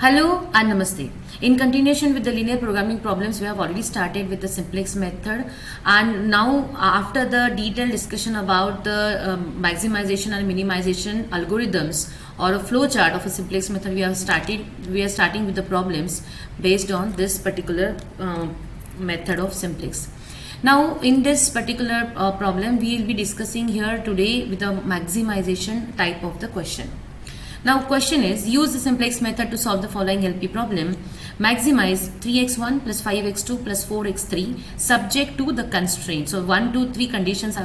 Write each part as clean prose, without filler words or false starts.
Hello and Namaste. In continuation with the linear programming problems, we have already started with the simplex method, and now after the detailed discussion about the maximization and minimization algorithms or a flow chart of a simplex method, we are starting with the problems based on this particular method of simplex. Now in this particular problem, we will be discussing here today with the maximization type of the question. Now question is, use the simplex method to solve the following LP problem. Maximize 3x1 plus 5x2 plus 4x3 subject to the constraint. So 1, 2, 3 constraints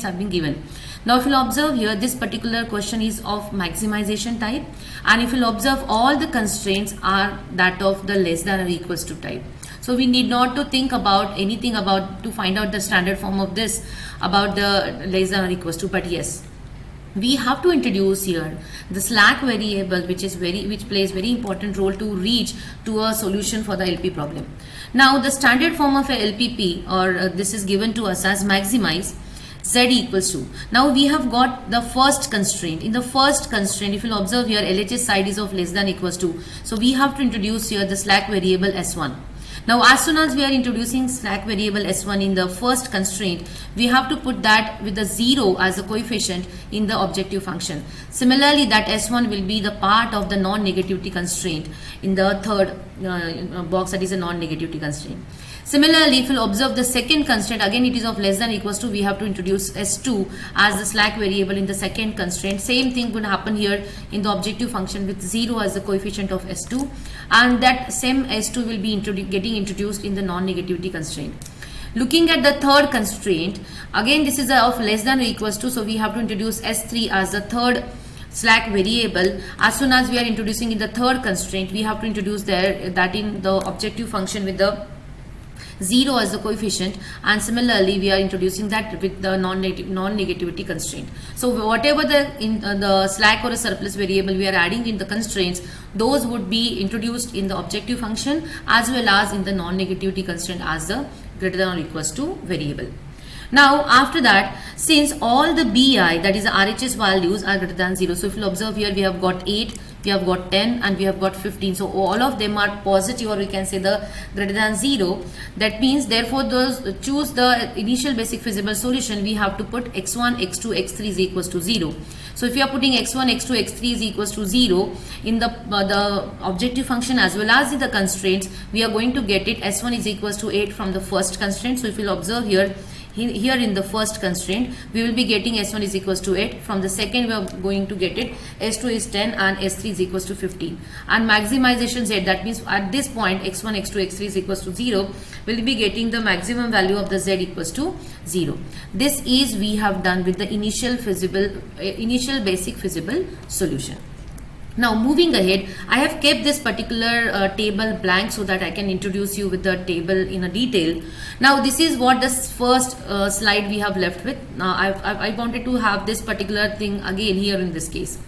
have been given. Now if you'll observe here, this particular question is of maximization type, and if you'll observe, all the constraints are that of the less than or equals to type. So we need not to think about anything about to find out the standard form of this about the less than or equals to, but yes, we have to introduce here the slack variable, which plays very important role to reach to a solution for the LP problem. Now the standard form of a LPP, or this is given to us as maximize z equals to. Now we have got the first constraint. In the first constraint, if you will observe here, LHS side is of less than equals to. So we have to introduce here the slack variable S1. Now as soon as we are introducing slack variable S1 in the first constraint, we have to put that with the 0 as a coefficient in the objective function. Similarly, that S1 will be the part of the non-negativity constraint in the third box, that is a non-negativity constraint. Similarly, if you observe the second constraint, again it is of less than equals to, we have to introduce S2 as the slack variable in the second constraint. Same thing would happen here in the objective function with 0 as the coefficient of S2, and that same S2 will be getting introduced in the non-negativity constraint. Looking at the third constraint, again this is of less than or equals to, so we have to introduce S3 as the third slack variable. As soon as we are introducing in the third constraint, we have to introduce that in the objective function with the 0 as the coefficient, and similarly we are introducing that with the non-negativity constraint. So whatever the slack or a surplus variable we are adding in the constraints, those would be introduced in the objective function as well as in the non-negativity constraint as the greater than or equals to variable. Now after that, since all the BI, that is the RHS values, are greater than 0, so if you observe here, we have got 8, we have got 10, and we have got 15. So all of them are positive, or we can say the greater than 0. That means therefore choose the initial basic feasible solution. We have to put x1, x2, x3 is equals to 0. So if you are putting x1, x2, x3 is equals to 0 in the objective function as well as in the constraints, we are going to get it S1 is equals to 8 from the first constraint. So if you will observe here in the first constraint, we will be getting S1 is equals to 8. From the second, we are going to get it S2 is 10 and S3 is equals to 15. And maximization Z, that means at this point x1, x2, x3 is equals to 0, will be getting the maximum value of the Z equals to 0. This is we have done with the initial basic feasible solution. Now moving ahead, I have kept this particular table blank so that I can introduce you with the table in a detail. Now this is what this first slide we have left with. Now I wanted to have this particular thing again here in this case.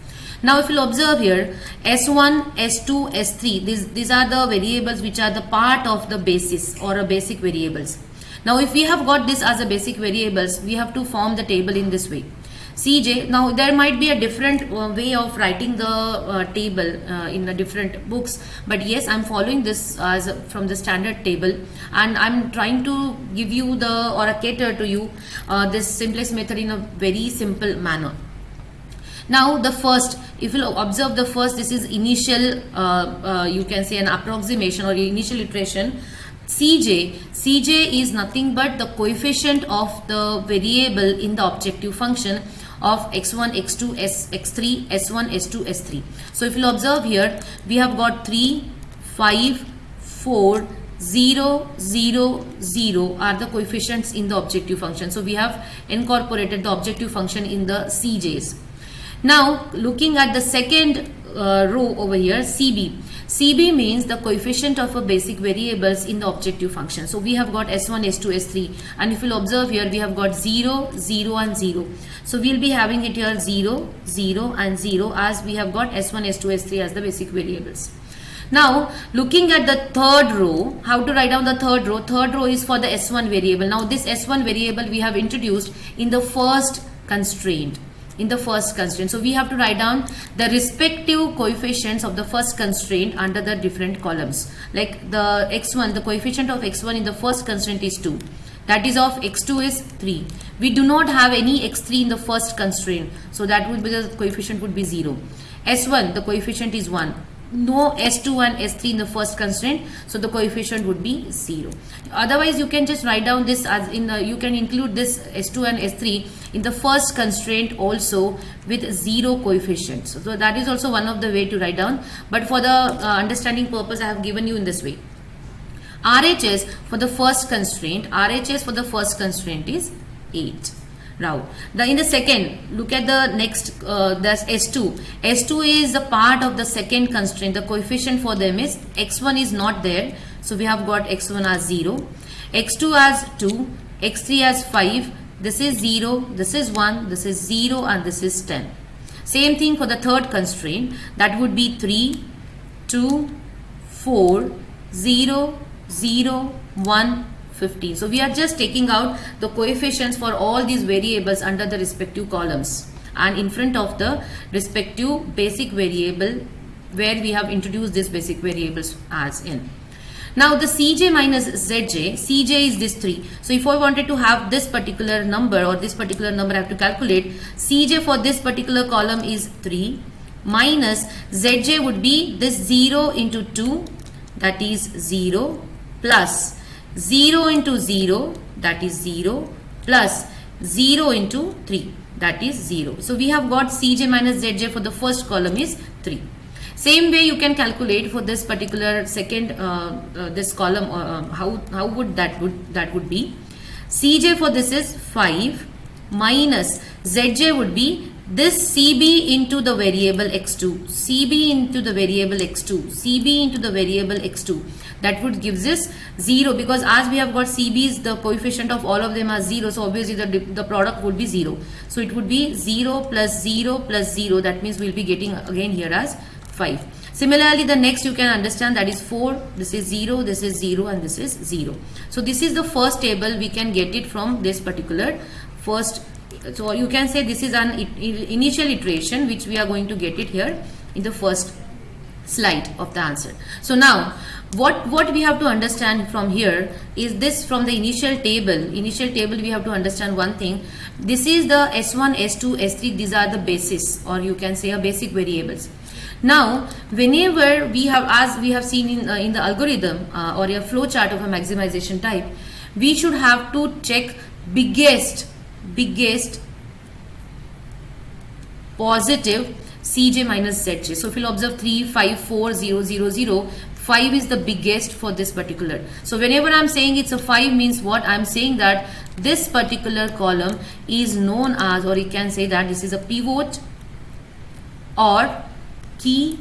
Now if you'll observe here, S1, S2, S3, these are the variables which are the part of the basis or a basic variables. Now if we have got this as a basic variables, we have to form the table in this way. CJ, now there might be a different way of writing the table in the different books, but yes, I'm following this as from the standard table, and I'm trying to give you or cater to you this simplex method in a very simple manner. Now the first, if you observe the first, this is initial, you can say an approximation or initial iteration. CJ is nothing but the coefficient of the variable in the objective function of x1, x2, x3, s1, s2, s3. So if you observe here, we have got 3, 5, 4, 0, 0, 0 are the coefficients in the objective function. So we have incorporated the objective function in the CJs. Now looking at the second row over here, CB. CB means the coefficient of a basic variables in the objective function. So we have got S1, S2, S3, and if you'll observe here, we have got 0, 0 and 0. So we'll be having it here 0, 0 and 0 as we have got S1, S2, S3 as the basic variables. Now looking at the third row, how to write down the third row? Third row is for the S1 variable. Now this S1 variable we have introduced in the first constraint. in the first constraint. So we have to write down the respective coefficients of the first constraint under the different columns. Like the x1, the coefficient of x1 in the first constraint is 2. That is of x2 is 3. We do not have any x3 in the first constraint. So that would be the coefficient would be 0. S1, the coefficient is 1. No S2 and S3 in the first constraint, so the coefficient would be 0. Otherwise, you can just write down this as in the, you can include this S2 and S3 in the first constraint also with 0 coefficients. So that is also one of the way to write down. But for the understanding purpose, I have given you in this way. RHS for the first constraint, RHS for the first constraint is 8. Now, in the second, look at the next, that's S2. S2 is the part of the second constraint. The coefficient for them is x1 is not there. So we have got x1 as 0, x2 as 2, x3 as 5. This is 0, this is 1, this is 0, and this is 10. Same thing for the third constraint. That would be 3, 2, 4, 0, 0, 1, 15. So we are just taking out the coefficients for all these variables under the respective columns and in front of the respective basic variable where we have introduced these basic variables as in. Now the Cj minus Zj, Cj is this 3. So if I wanted to have this particular number or this particular number, I have to calculate. Cj for this particular column is 3 minus Zj would be this 0 into 2, that is 0, plus 0 into 0, that is 0, plus 0 into 3, that is 0. So we have got Cj minus Zj for the first column is 3. Same way you can calculate for this particular second this column. How would that would be? Cj for this is 5 minus Zj would be this Cb into the variable x2, Cb into the variable x2, Cb into the variable x2. That would gives us 0, because as we have got Cb's, the coefficient of all of them are 0. So obviously the product would be 0. So it would be 0 plus 0 plus 0. That means we'll be getting again here as 5. Similarly, the next you can understand, that is 4. This is 0, this is 0, and this is 0. So this is the first table. We can get it from this particular first. So you can say this is an initial iteration which we are going to get it here in the first slide of the answer. So now what we have to understand from here is this, from the initial table we have to understand one thing. This is the S1, S2, S3. These are the basis, or you can say a basic variables. Now whenever we have, as we have seen in the algorithm or a flow chart of a maximization type, we should have to check biggest positive Cj minus Zj. So if you'll observe 3, 5, 4, 0, 0, 0, 5 is the biggest for this particular. So whenever I'm saying it's a 5 means what? I'm saying that this particular column is known as, or you can say that this is a pivot or key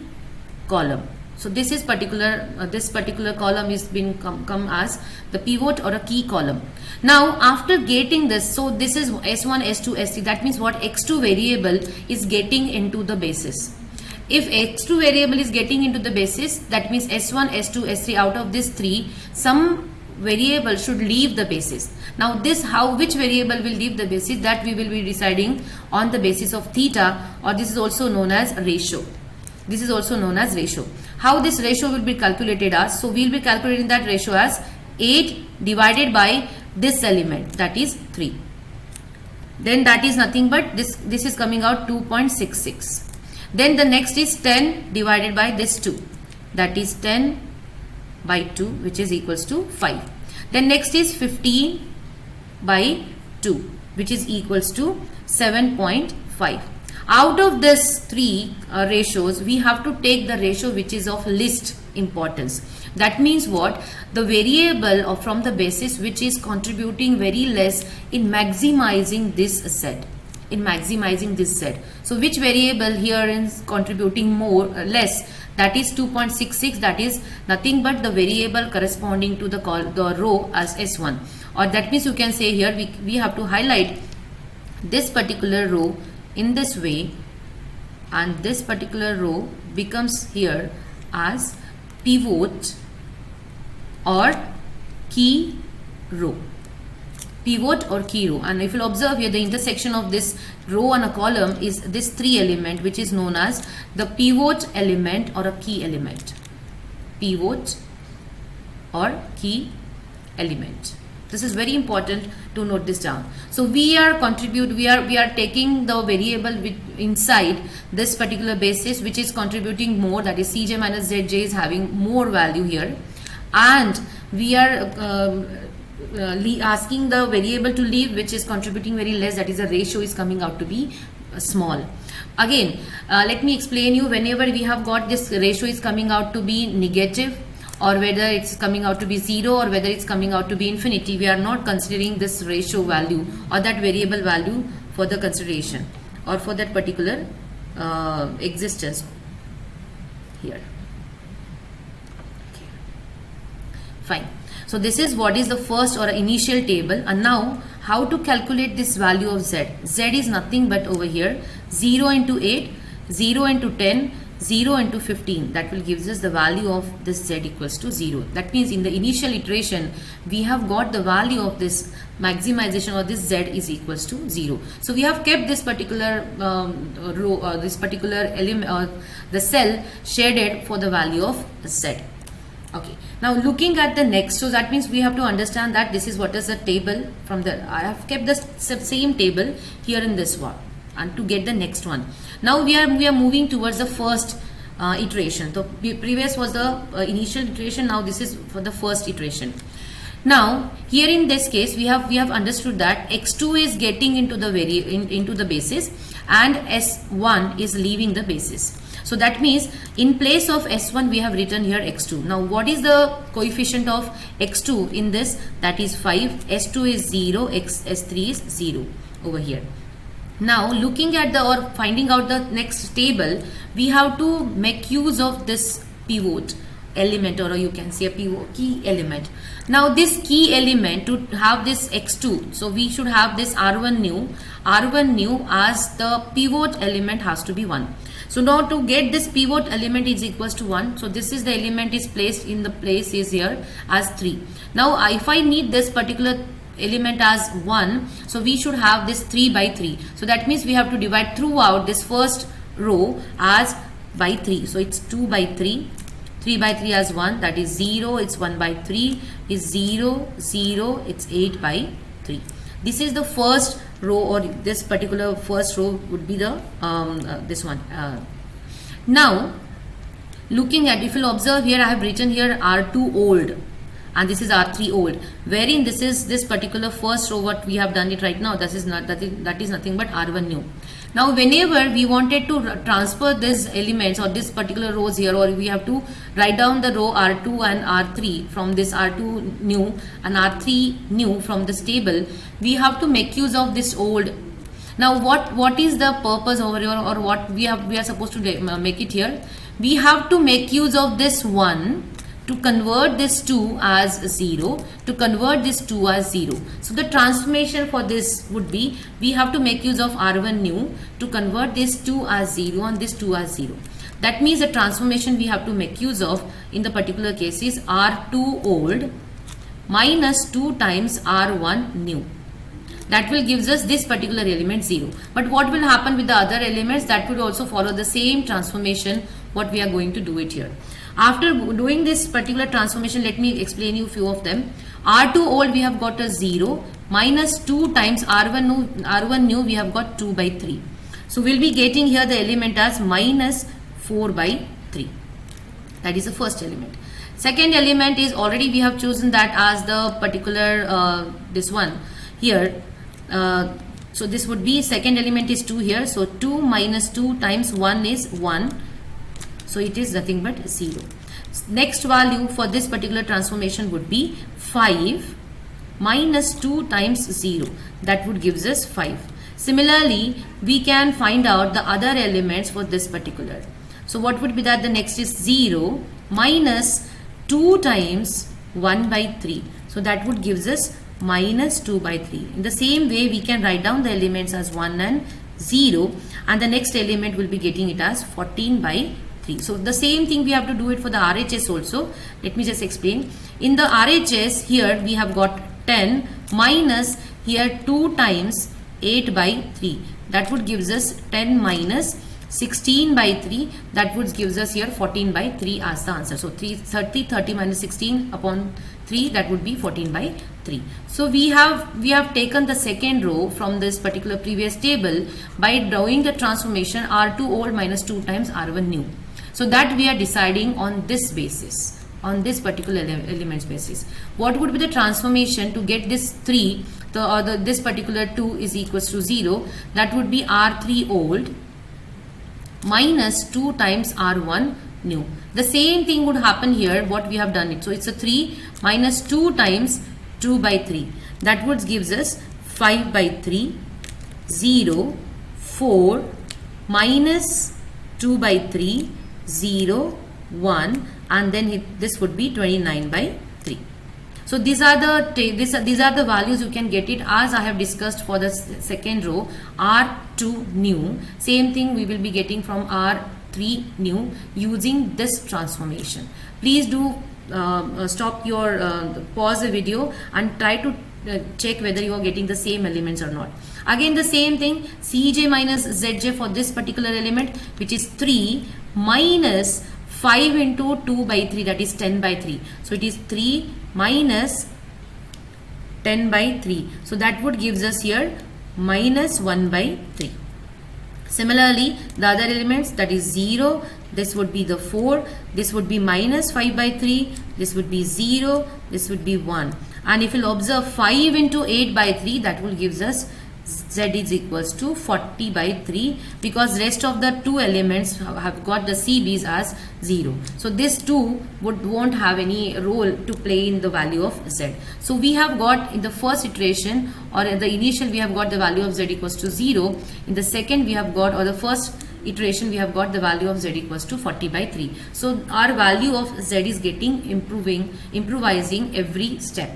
column. So this is this particular column is been come as the pivot or a key column. Now after getting this, so this is S1, S2, S3. That means what? X2 variable is getting into the basis. If X2 variable is getting into the basis, that means S1, S2, S3, out of this 3, some variable should leave the basis. Now this, which variable will leave the basis, that we will be deciding on the basis of theta, or this is also known as ratio. This is also known as ratio. How this ratio will be calculated as? So we will be calculating that ratio as 8 divided by this element, that is 3. Then that is nothing but this is coming out 2.66. Then the next is 10 divided by this 2, that is 10 by 2, which is equals to 5. Then next is 15 by 2, which is equals to 7.5. Out of this 3 ratios, we have to take the ratio which is of least importance. That means what? The variable from the basis which is contributing very less in maximizing this set. So which variable here is contributing less? That is 2.66. That is nothing but the variable corresponding to the row as S1. Or that means you can say here we have to highlight this particular row in this way, and this particular row becomes here as pivot or key row. pivot or key row. And if you'll observe here, the intersection of this row and a column is this 3 element, which is known as the pivot element or a key element. Pivot or key element. This is very important to note this down. So we are taking the variable inside this particular basis, which is contributing more, that is Cj minus Zj is having more value here, and we are asking the variable to leave, which is contributing very less, that is the ratio is coming out to be small. Again, let me explain you, whenever we have got this ratio is coming out to be negative, or whether it's coming out to be 0, or whether it's coming out to be infinity, we are not considering this ratio value or that variable value for the consideration or for that particular existence here. Okay. Fine. So this is what is the first or initial table. And now how to calculate this value of z. Z is nothing but over here 0 into 8, 0 into 10, 0 into 15. That will gives us the value of this z equals to 0. That means in the initial iteration we have got the value of this maximization, or this z is equals to 0. So we have kept this particular row, this particular element, the cell shaded for the value of z. Okay, now looking at the next, so that means we have to understand that this is what is the table from the, I have kept the same table here in this one, and to get the next one. Now we are moving towards the first iteration. So previous was the initial iteration, now this is for the first iteration. Now here in this case we have understood that x2 is getting into the into the basis and s1 is leaving the basis. So that means in place of s1 we have written here x2. Now what is the coefficient of x2 in this? That is 5, s2 is 0, s3 is 0 over here. Now looking at the, or finding out the next table, we have to make use of this pivot element, or you can say a pivot key element. Now this key element, to have this x2, so we should have this r1 new as the pivot element has to be 1. So now to get this pivot element is equals to 1. So this is the element is placed in the place is here as 3. Now if I need this particular element as 1, so we should have this 3 by 3. So that means we have to divide throughout this first row as by 3. So it's 2 by 3, 3 by 3 as 1, that is 0, it's 1 by 3 is 0, 0, it's 8 by 3. This is the first row, or this particular first row would be the this one. Now looking at, if you'll observe here, I have written here R2 old and this is R3 old, wherein this is this particular first row, what we have done it right now, that is nothing but R1 new. Now whenever we wanted to transfer these elements or this particular rows here, or we have to write down the row R2 and R3 from this R2 new and R3 new from this table, we have to make use of this old. Now what is the purpose over here, or what we are supposed to make it here? We have to make use of this 1 to convert this 2 as 0, to convert this 2 as 0. So the transformation for this would be, we have to make use of R1 new to convert this 2 as 0 and this 2 as 0. That means the transformation we have to make use of in the particular case is R2 old minus 2 times R1 new. That will gives us this particular element 0. But what will happen with the other elements? That would also follow the same transformation what we are going to do it here. After doing this particular transformation, let me explain you few of them. R2 old we have got a 0 minus 2 times R1 new we have got 2 by 3. So we'll be getting here the element as minus 4 by 3. That is the first element. Second element is already we have chosen that as the particular this one here. So this would be, second element is 2 here. So 2 minus 2 times 1 is 1. So it is nothing but 0. Next value for this particular transformation would be 5 minus 2 times 0. That would gives us 5. Similarly, we can find out the other elements for this particular. So what would be that? The next is 0 minus 2 times 1 by 3. So that would gives us minus 2 by 3. In the same way, we can write down the elements as 1 and 0, and the next element will be getting it as 14 by 3. So the same thing we have to do it for the RHS also. Let me just explain. In the RHS here we have got 10 minus here 2 times 8 by 3. That would gives us 10 minus 16 by 3. That would gives us here 14 by 3 as the answer. So 30 minus 16 upon 3, that would be 14 by 3. So we have taken the second row from this particular previous table by drawing the transformation R2 old minus 2 times R1 new. So that we are deciding on this basis, on this particular elements basis. What would be the transformation to get this 3, this particular 2 is equals to 0? That would be R3 old minus 2 times R1 new. The same thing would happen here, what we have done it. So it's a 3 minus 2 times 2 by 3. That would gives us 5 by 3, 0, 4, minus 2 by 3, 0, 1, and then this would be 29 by 3. So these are the values you can get it as I have discussed for the second row, R2 new. Same thing we will be getting from R3 new using this transformation. Please do stop your pause the video and try to check whether you are getting the same elements or not. Again the same thing, Cj minus Zj for this particular element, which is 3 minus 5 into 2 by 3, that is 10 by 3. So it is 3 minus 10 by 3. So that would gives us here minus 1 by 3. Similarly, the other elements, that is 0, this would be the 4, this would be minus 5 by 3, this would be 0, this would be 1. And if you observe 5 into 8 by 3, that will gives us Z is equals to 40 by 3, because rest of the two elements have got the CBs as 0. So this 2 won't have any role to play in the value of Z. So we have got in the first iteration, or in the initial, we have got the value of Z equals to 0. In the second we have got, or the first iteration, we have got the value of Z equals to 40 by 3. So our value of Z is getting improvising every step.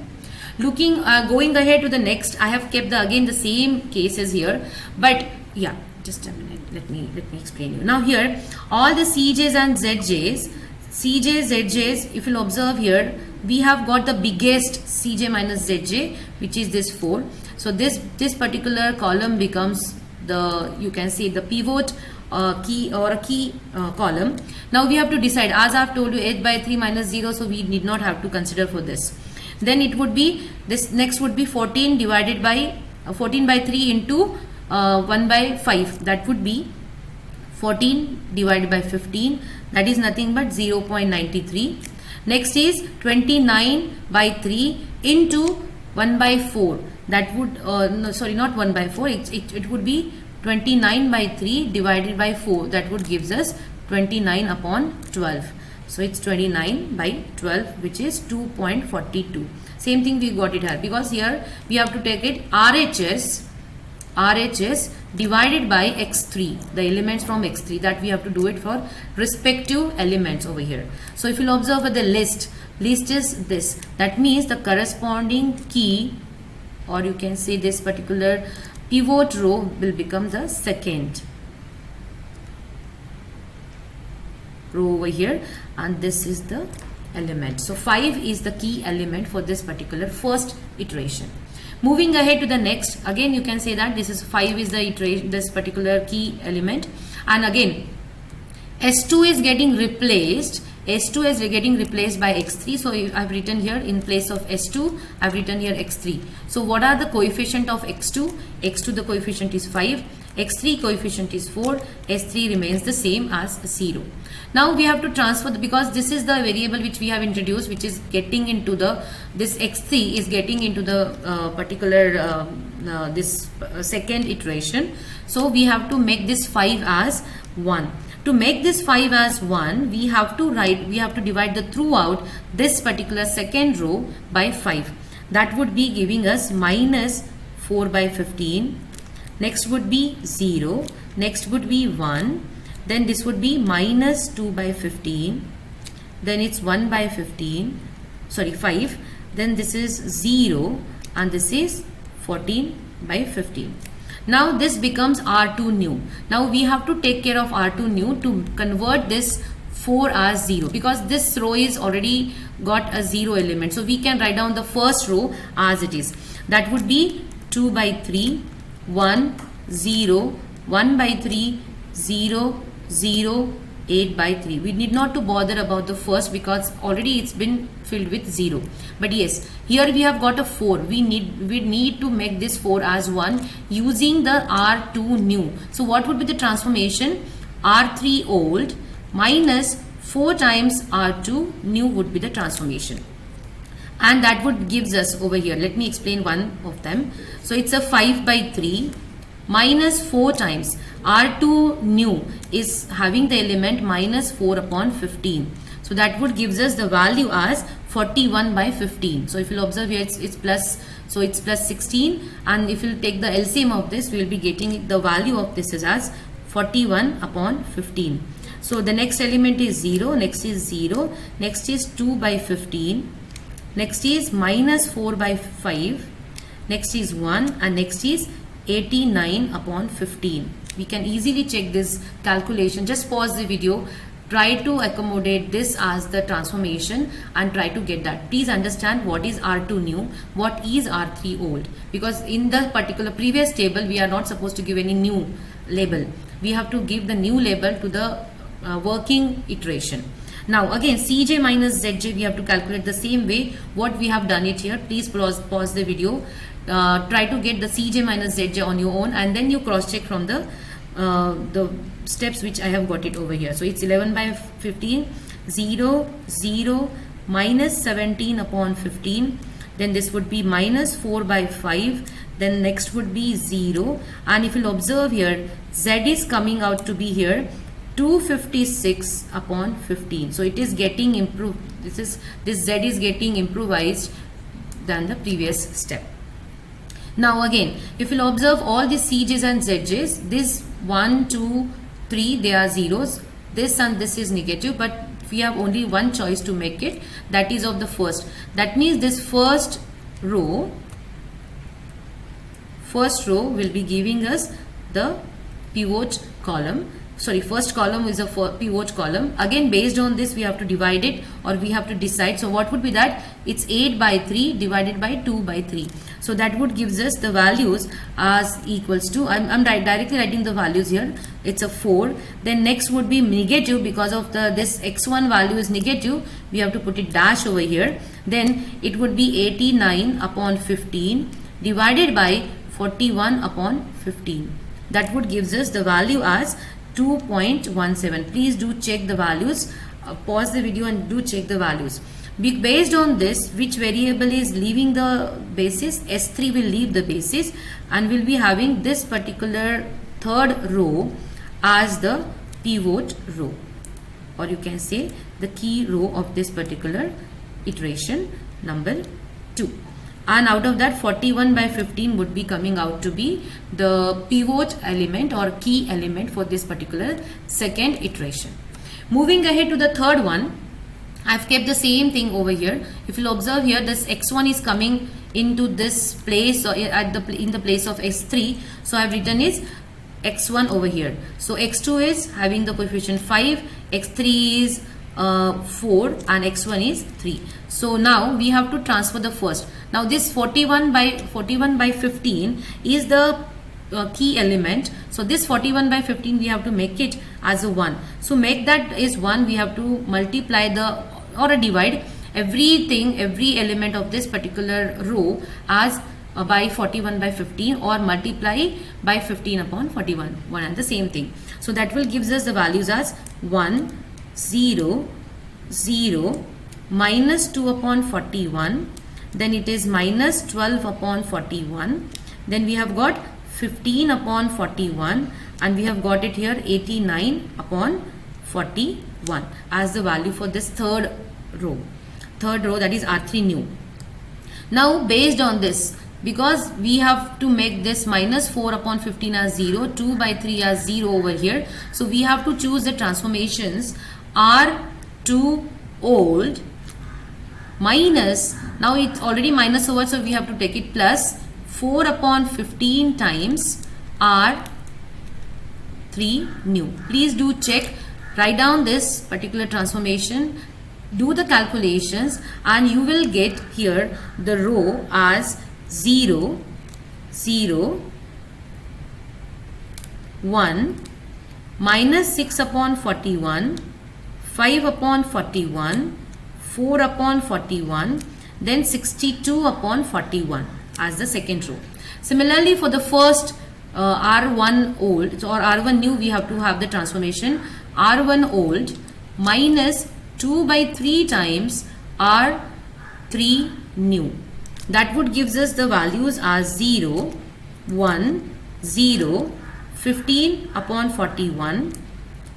Going ahead to the next, I have kept again the same cases here, but yeah, just a minute, let me explain you. Now here, all the CJs and ZJs, if you'll observe here, we have got the biggest CJ minus ZJ, which is this 4. So this particular column becomes the, you can say, the pivot key or a key column. Now we have to decide, as I have told you, 8 by 3 minus 0, so we need not have to consider for this. Then it would be, this next would be 14 divided by 14 by 3 into 1 by 5. That would be 14 divided by 15. That is nothing but 0.93. Next is 29 by 3 into 1 by 4. That would, no, sorry, not 1 by 4. It would be 29 by 3 divided by 4. That would gives us 29 upon 12. So it's 29 by 12, which is 2.42. Same thing we got it here, because here we have to take it RHS divided by x3, the elements from x3, that we have to do it for respective elements over here. So if you'll observe the list is this. That means the corresponding key, or you can say this particular pivot row, will become the second row over here, and this is the element. So 5 is the key element for this particular first iteration. Moving ahead to the next, again you can say that this is 5 is the iteration, this particular key element, and again S2 is getting replaced. S2 is getting replaced by x3. So I have written here, in place of S2, I have written here x3. So what are the coefficient of x2? X2, the coefficient is 5. X3 coefficient is 4. S3 remains the same as 0. Now we have to transfer, because this is the variable which we have introduced, which is getting into the, this x3 is getting into the particular this second iteration. So we have to make this 5 as 1. To make this 5 as 1, we have to divide the throughout this particular second row by 5. That would be giving us minus 4 by 15. Next would be 0. Next would be 1. Then this would be minus 2 by 15. Then it's 1 by 15. Sorry, 5. Then this is 0. And this is 14 by 15. Now this becomes R2 new. Now we have to take care of R2 new to convert this 4 as 0, because this row is already got a 0 element. So we can write down the first row as it is. That would be 2 by 3, 1, 0, 1 by 3, 0, 0, 8 by 3. We need not to bother about the first because already it's been filled with 0. But yes, here we have got a 4. We need to make this 4 as 1 using the R2 new. So what would be the transformation? R3 old minus 4 times R2 new would be the transformation. And that would gives us over here. Let me explain one of them. So it's a 5 by 3 minus 4 times R2 new is having the element minus 4 upon 15. So that would gives us the value as 41 by 15. So if you'll observe here, it's plus, so it's plus 16. And if you'll take the LCM of this, we'll be getting the value of this is as 41 upon 15. So the next element is 0, next is 0, next is 2 by 15, next is minus 4 by 5, next is 1, and next is 89 upon 15. We can easily check this calculation. Just pause the video, try to accommodate this as the transformation and try to get that. Please understand what is R2 new, what is R3 old, because in the particular previous table we are not supposed to give any new label. We have to give the new label to the working iteration. Now again, Cj minus Zj we have to calculate the same way what we have done it here. Please pause the video, try to get the Cj minus Zj on your own, and then you cross check from the steps which I have got it over here. So it's 11 by 15, 0, 0, minus 17 upon 15, then this would be minus 4 by 5, then next would be 0, and if you'll observe here, Z is coming out to be here 256 upon 15. So it is getting improved. This Z is getting improvised than the previous step. Now again, if you'll observe all these Cj's and Zj's, this 1, 2, 3, they are zeros. This and this is negative, but we have only one choice to make it, that is of the first. That means this first row will be giving us the pivot column. Sorry, first column is a pivot column. Again, based on this we have to divide it, or we have to decide. So what would be that? It's 8 by 3 divided by 2 by 3. So that would gives us the values as equals to, I'm directly writing the values here. It's a 4. Then next would be negative, because of this x1 value is negative, we have to put it dash over here. Then it would be 89 upon 15 divided by 41 upon 15. That would gives us the value as 2.17. Please do check the values. Pause the video and do check the values. Based on this, which variable is leaving the basis? S3 will leave the basis, and we'll be having this particular third row as the pivot row, or you can say the key row of this particular iteration number 2. And out of that, 41 by 15 would be coming out to be the pivot element or key element for this particular second iteration. Moving ahead to the third one, I've kept the same thing over here. If you'll observe here, this x1 is coming into this place, or in the place of x3. So I've written is x1 over here. So x2 is having the coefficient 5, x3 is 4, and x1 is 3. So now we have to transfer the first. Now this 41 by 15 is the key element. So this 41 by 15 we have to make it as a 1. So make that is 1, we have to multiply or divide every element of this particular row as by 41 by 15, or multiply by 15 upon 41, one and the same thing. So that will gives us the values as 1, 0, 0, minus 2 upon 41, then it is minus 12 upon 41, then we have got 15 upon 41, and we have got it here 89 upon 41 as the value for this third row, that is R3 new. Now based on this, because we have to make this minus 4 upon 15 as 0, 2 by 3 as 0 over here, so we have to choose the transformations R2 old minus, now it's already minus over, so we have to take it plus 4 upon 15 times R3 new. Please do check, write down this particular transformation, do the calculations, and you will get here the row as 0, 0, 1, minus 6 upon 41, 5 upon 41, 4 upon 41, then 62 upon 41 as the second row. Similarly, for the first R1 old or R1 new, we have to have the transformation R1 old minus 2 by 3 times R3 new. That would gives us the values as 0, 1, 0, 15 upon 41,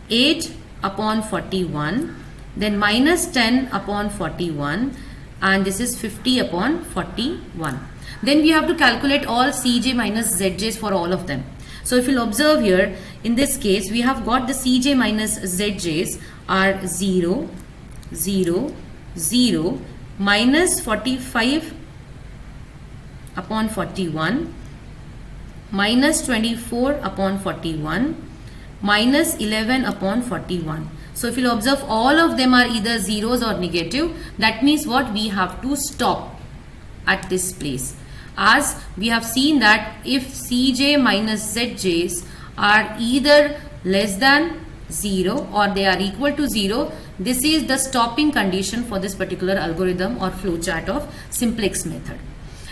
8 upon 41, then minus 10 upon 41, and this is 50 upon 41. Then we have to calculate all Cj minus Zj's for all of them. So if you'll observe here, in this case, we have got the Cj minus Zj's are 0, 0, 0, minus 45 upon 41, minus 24 upon 41, minus 11 upon 41. So if you observe, all of them are either zeros or negative. That means what? We have to stop at this place, as we have seen that if Cj minus Zj's are either less than 0 or they are equal to 0, this is the stopping condition for this particular algorithm or flowchart of simplex method.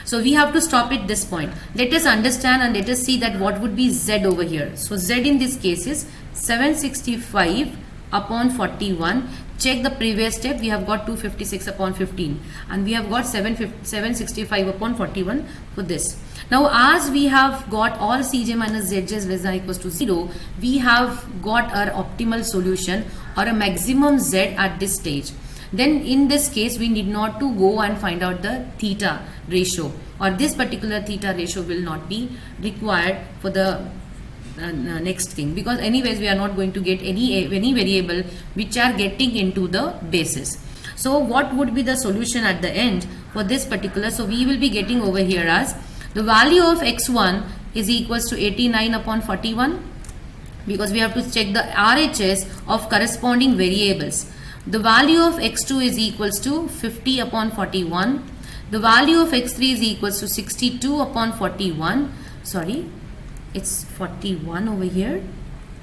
So we have to stop at this point. Let us understand and let us see that what would be Z over here. So Z in this case is 765 upon 41. Check the previous step. We have got 256 upon 15 and we have got 765 upon 41 for this. Now as we have got all Cj minus Zj's less than or equals to 0, we have got our optimal solution or a maximum Z at this stage. Then in this case, we need not to go and find out the theta ratio, or this particular theta ratio will not be required for the next thing, because anyways we are not going to get any variable which are getting into the basis. So what would be the solution at the end for this particular? So we will be getting over here as the value of x1 is equals to 89 upon 41, because we have to check the RHS of corresponding variables. The value of x2 is equals to 50 upon 41. The value of x3 is equals to 62 upon 41. Sorry, it's 41 over here.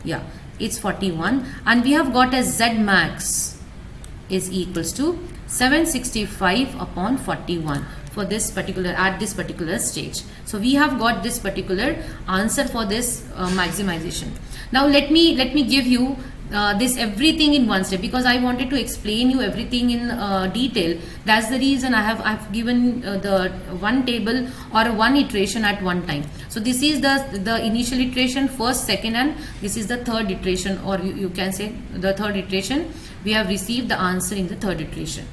Yeah, it's 41. And we have got a Z max is equals to 765 upon 41 for this particular, at this particular stage. So we have got this particular answer for this maximization. Now let me give you this everything in one step, because I wanted to explain you everything in detail. That's the reason I've given the one table or one iteration at one time. So this is the initial iteration, first, second, and this is the third iteration, or you can say the third iteration. We have received the answer in the third iteration.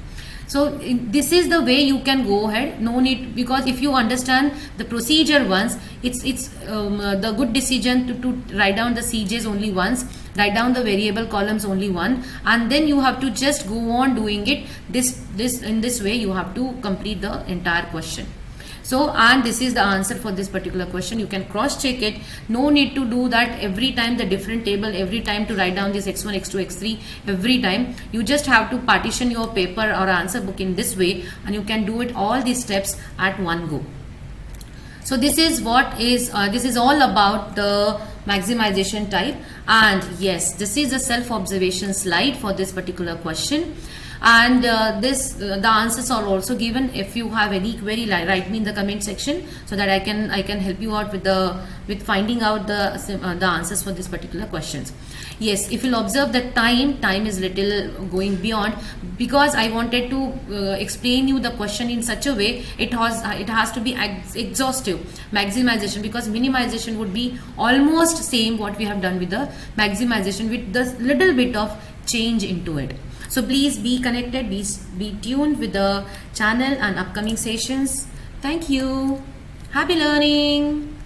So this is the way you can go ahead. No need, because if you understand the procedure once, it's the good decision to write down the CJs only once, write down the variable columns only one, and then you have to just go on doing it in this way. You have to complete the entire question. So, and this is the answer for this particular question. You can cross check it. No need to do that every time, the different table, every time to write down this x1, x2, x3 every time. You just have to partition your paper or answer book in this way, and you can do it all these steps at one go. So this is what is this is all about the maximization type. And yes, this is a self-observation slide for this particular question. And the answers are also given. If you have any query, write me in the comment section so that I can help you out with finding out the answers for this particular questions. Yes, if you'll observe the time is little going beyond, because I wanted to explain you the question in such a way it has to be exhaustive maximization, because minimization would be almost same what we have done with the maximization with the little bit of change into it. So please be connected, be tuned with the channel and upcoming sessions. Thank you. Happy learning.